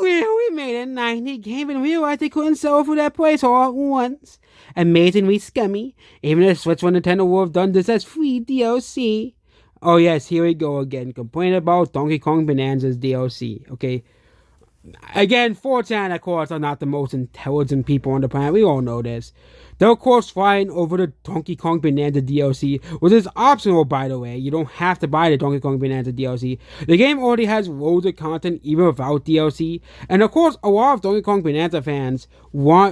We made a 90 game and realized they couldn't sell it for that price all at once. Amazingly scummy. Even the Switch or Nintendo would have done this as free DLC. Oh yes, here we go again. Complaining about Donkey Kong Bonanza's DLC. Okay. Again, 4chan, of course, are not the most intelligent people on the planet. We all know this. They're, of course, flying over the Donkey Kong Bonanza DLC, which is optional, by the way. You don't have to buy the Donkey Kong Bonanza DLC. The game already has loads of content, even without DLC. And, of course, a lot of Donkey Kong Bonanza fans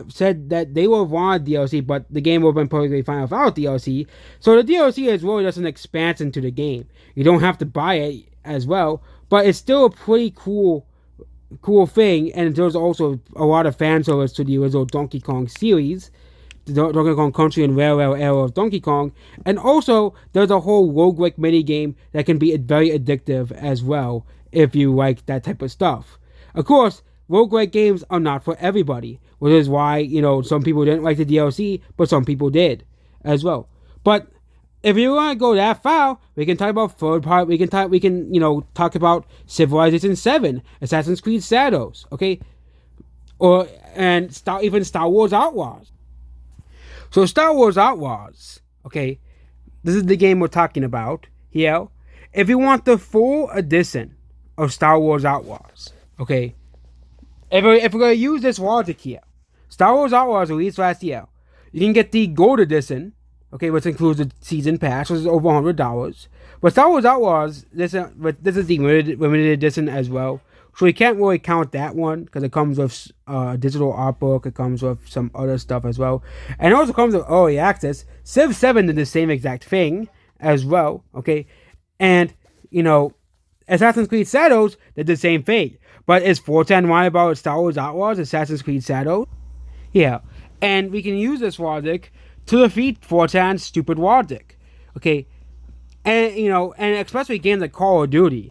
said that they would want DLC, but the game would have been perfectly fine without DLC. So the DLC is really just an expansion to the game. You don't have to buy it as well, but it's still a pretty cool thing, and there's also a lot of fan service to the original Donkey Kong series, the Donkey Kong Country and Railroad era of Donkey Kong, and also there's a whole roguelike mini game that can be very addictive as well if you like that type of stuff. Of course, roguelike games are not for everybody, which is why, some people didn't like the DLC, but some people did as well. But if you want to go that far, we can talk about third part. We can talk about Civilization 7, Assassin's Creed Shadows, okay, even Star Wars Outlaws. So Star Wars Outlaws, okay, this is the game we're talking about here. If you want the full edition of Star Wars Outlaws, okay, if we're gonna use this logic here, Star Wars Outlaws released last year. You can get the Gold Edition. Okay, which includes the season pass, which is over $100. But Star Wars Outlaws, this is the limited edition as well. So we can't really count that one because it comes with a digital art book. It comes with some other stuff as well. And it also comes with early access. Civ 7 did the same exact thing as well. Okay, and, Assassin's Creed Shadows did the same thing. But is 4chan right about Star Wars Outlaws, Assassin's Creed Shadows? Yeah, and we can use this logic to defeat 4chan's stupid logic, okay, and especially games like Call of Duty,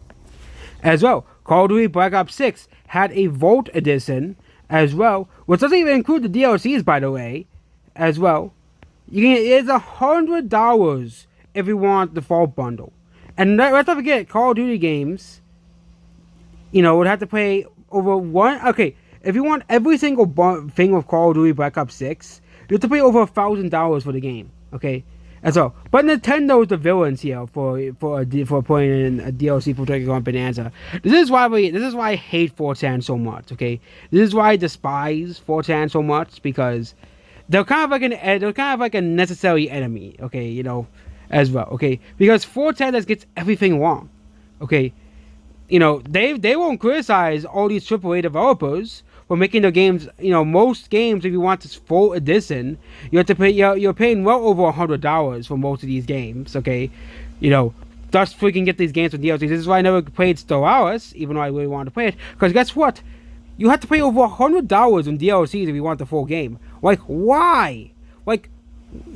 as well. Call of Duty Black Ops 6 had a Vault Edition as well, which doesn't even include the DLCs, by the way, as well. It's $100 if you want the Vault bundle, and let's not forget Call of Duty games. Would have to pay over one. Okay, if you want every single thing of Call of Duty Black Ops 6. You have to pay over $1,000 for the game, okay? That's all. But Nintendo's the villains here for putting in a DLC for Donkey Kong Bonanza. This is why I hate 4chan so much, okay? This is why I despise 4chan so much, because they're kind of like a necessary enemy, okay? As well, okay? Because 4chan just gets everything wrong, okay? They won't criticize all these AAA developers for making the games. Most games, if you want this full edition, you have to pay. You're paying well over $100 for most of these games. Okay, just freaking get these games with DLC. This is why I never played Stellaris, even though I really wanted to play it. Because guess what? You have to pay over $100 in DLCs if you want the full game. Like, why? Like,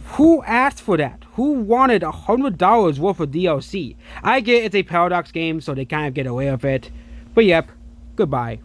who asked for that? Who wanted $100 worth of DLC? I get it's a Paradox game, so they kind of get away with it. But yep, goodbye.